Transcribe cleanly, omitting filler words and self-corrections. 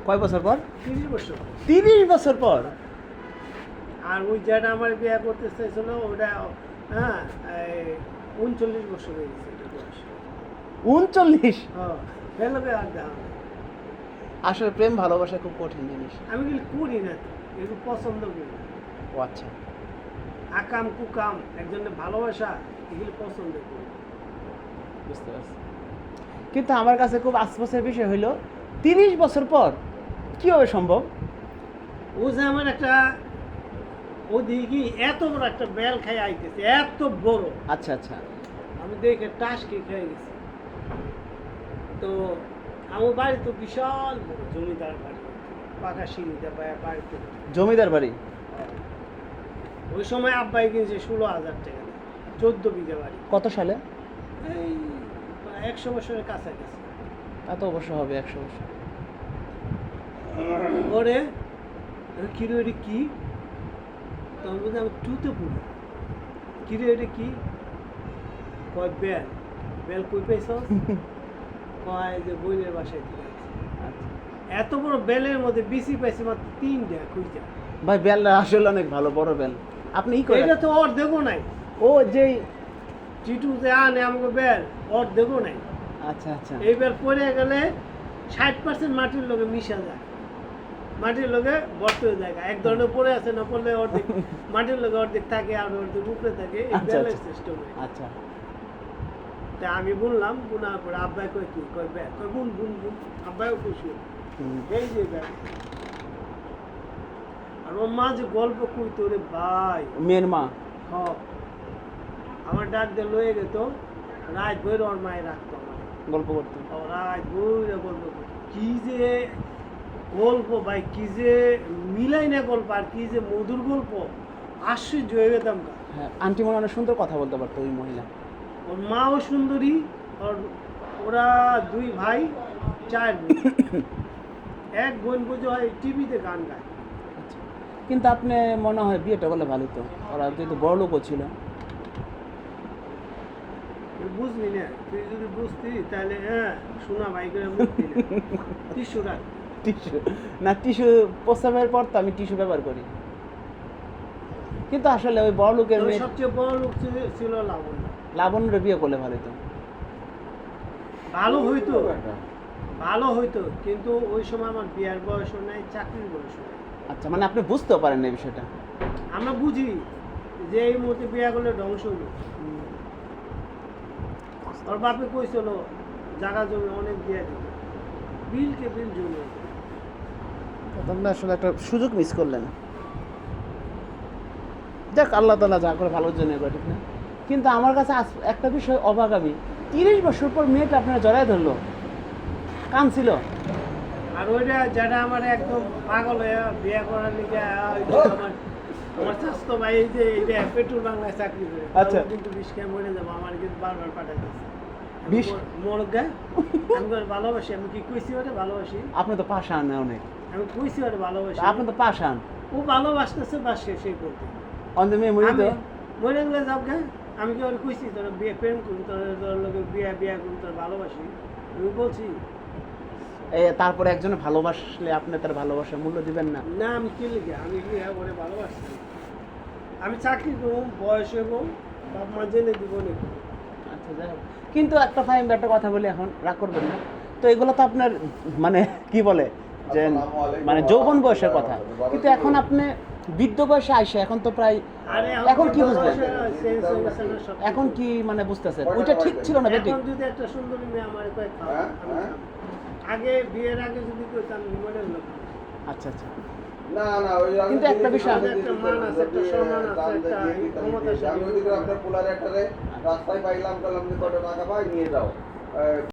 কয় বছর পর? 30 বছর। 30 বছর পর। আর ওই যেটা আমার বিয়ে করতে চাইছিল ওটা হ্যাঁ 39 বছর হয়ে গেছে এটা বয়স। 39? হ্যাঁ ফেলবে আর দেখা নাই। আসলে প্রেম ভালোবাসা খুব কঠিন জিনিস। আমি কিন্তু করি না, এগুলো পছন্দ করি না। ও আচ্ছা, আকাম কুকাম একজনের ভালোবাসা এগুলো পছন্দ করি। বুঝতে পারছি। কিন্তু আমার কাছে খুব আশ্চর্যের বিষয় হইল 30 বছর পর কিভাবে সম্ভব? ও যে আমার একটা ও দেখি এত বড় একটা বেল খাই আইতেছে, এত বড়। আচ্ছা আচ্ছা। আমি দেখে টাস খেয়ে খেয়ে গেছি। তো আমার বাড়ি তো বিশাল বড় জমিদার বাড়ি, পাকা সিঁড়িতে বাড়িতে। জমিদার বাড়ি? ওই সময় আব্বাই কিনছে 16,000 টাকা দিয়ে, 14 বিঘা বাড়ি। কত সালে? এই 100 বছরের কাছাকাছি। তা তো অবশ্য হবে 100 বছর। পরে কিরে এটা কি, তখন বলছি আমি টুতে পড়ি। কিরে এটা কি, কয় বেল। বেল কই পাইছ? কয় যে বইনের বাসায় থেকে আনছি। আচ্ছা এত বড় বেলের মধ্যে বেশি পাইছি মাত্র 3টা খুঁজা। ভাই, বেলটা আসলে অনেক ভালো, বড় বেল। আপনি ই করেন? এটা তো ওর দেবো নাই। ও যেই টিটু যে আনে আমাকে বেল ওর দেবো নাই। আচ্ছা আচ্ছা। এই বেল পড়ে গেলে 60% মাটির লোকে মিশা যায়, মাটির লোকে ভর্তি হয়ে যায়। এক ধরনের পড়ে আছে, না পড়লে অর্ধেক মাটির লোকে অর্ধেক থাকে আর অর্ধেক উপরে থাকে। এই আচ্ছা, বেলের আচ্ছা। সিস্টেম। আচ্ছা তা আমি বুনলাম, বুনার পরে আব্বাই কয় কি, কয় বেল, কয় বুন বুন বুন। আব্বাইও খুশি হলো। হুম। এই যে বেল। আর ওর মা যে গল্প কইতো রে ভাই, মেয়ের মা? হ আমার ডাক দিয়ে লয়ে যেত, রাত ভৈর ওর মায়ে রাখতো আমার। গল্প করতে? ও রাত ভৈরে গল্প করতো। কি যে গল্প ভাই, কি যে মিলাই না গল্প, আর কি যে মধুর গল্প, আশ্চর্য হয়ে যেতাম। হ্যাঁ, আন্টি মনে হয় অনেক সুন্দর কথা বলতে পারতো ওই মহিলা। ওর মাও সুন্দরী, ওরা 2 ভাই 4 বোন। এক বোন বুঝে হয় টিভিতে গান গায়। আচ্ছা, কিন্তু আপনি মনে হয় বিয়েটা করলে ভালো তো, ওরা যেহেতু বড় লোকও ছিল। তুই বুঝলি না, তুই যদি বুঝতি তাহলে হ্যাঁ শোনা ভাই করে মুখ দিলে টিস্যু রাখ। টিস্যু না, টিস্যু প্রস্রাবের পর তো আমি টিস্যু ব্যবহার করি। কিন্তু আসলে ওই বড় লোকের তবে মেয়ে সবচেয়ে বড় লোক ছিল লাবণ্য। লাবণ্যের বিয়ে করলে ভালো তো। ভালো হইতো, ভালো হইতো, কিন্তু ওই সময় আমার বিয়ার বয়সও নাই, চাকরির বয়সও নাই। আচ্ছা, মানে আপনি বুঝতেও পারেন না এই বিষয়টা। আমরা বুঝি যে এই মুহূর্তে বিয়া করলে ধ্বংস হইল। ওর বাপে কইছিল জায়গা জমি অনেক দিয়ে দিবে, বিলকে বিল জমি। আপনি আসলে একটা সুযোগ মিস করলেন। যাক, আল্লাহ তাআলা যা করে ভালোর জন্য করে, ঠিক না? কিন্তু আমার কাছে একটা বিষয় অবাক, আমি 30 বছর পর মেয়েটা আপনারা জড়ায় ধরলো, কাঁদছিল। আর ওইটা যেটা আমার একদম পাগল হয়ে বিয়ে করার লিগে আমার স্বাস্থ্য ভাই, এই যে এই যে পেট্রোল বাংলায় চাকরি করে, আচ্ছা। তাও কিন্তু 20 খেয়ে মরে যাবো, আমার কিন্তু বারবার পাঠাইতেছে 20? মরগা। আমি ওরে ভালোবাসি, আমি কি কইছি ওরে ভালোবাসি? আপনি তো পাশান অনেক। আমি কইছি ওরে ভালোবাসি। আপনি তো পাশান। ও ভালোবাসতেছে, বাস সেই করতে। অন্ধ মেয়ে মরি তো। মরে গেলে যাও গা। আমি কি ওরে কইছি তোর বিয়ে প্রেম করুন, তোর লোকে বিয়া করুন, তোর ভালোবাসি? আমি বলছি তারপরে একজনে ভালোবাসলে আপনি তার ভালোবাসার মূল্য দিবেন না? না, আমি কি লিখে আমি কি ওরে ভালোবাসি? আমি চাকরি করবো, বয়স হবো, বাপ মা জেনে দিব না। আচ্ছা, যাই হোক। কিন্তু একটা ফাইন একটা কথা বলি, এখন রাগ করবেন না তো। এগুলো তো আপনার মানে কি বলে যে মানে যৌবন বয়সের কথা, কিন্তু এখন আপনি বৃদ্ধ বয়সে আইসে, এখন তো প্রায়, আরে এখন কি বুঝলেন? চেঞ্জ হয়ে গেছে না সব। এখন কি মানে বুঝতেছেন ওইটা ঠিক ছিল না বেটি? এখন যদি একটা সুন্দরী মেয়ে আমার কয় খাও, আমি খাবো। আগে বিয়ের আগে যদি কইতাম মনে হলো। আচ্ছা আচ্ছা। না না, ওই কিন্তু একটা বিষয়, একটা মান আছে, একটা সম্মান আছে, একটা ক্ষমতাশালী। আমি ওদিকে আপনার পোলারে একটা রাস্তায় পাইলাম, বললাম যে কত টাকা পাই নিয়ে যাও।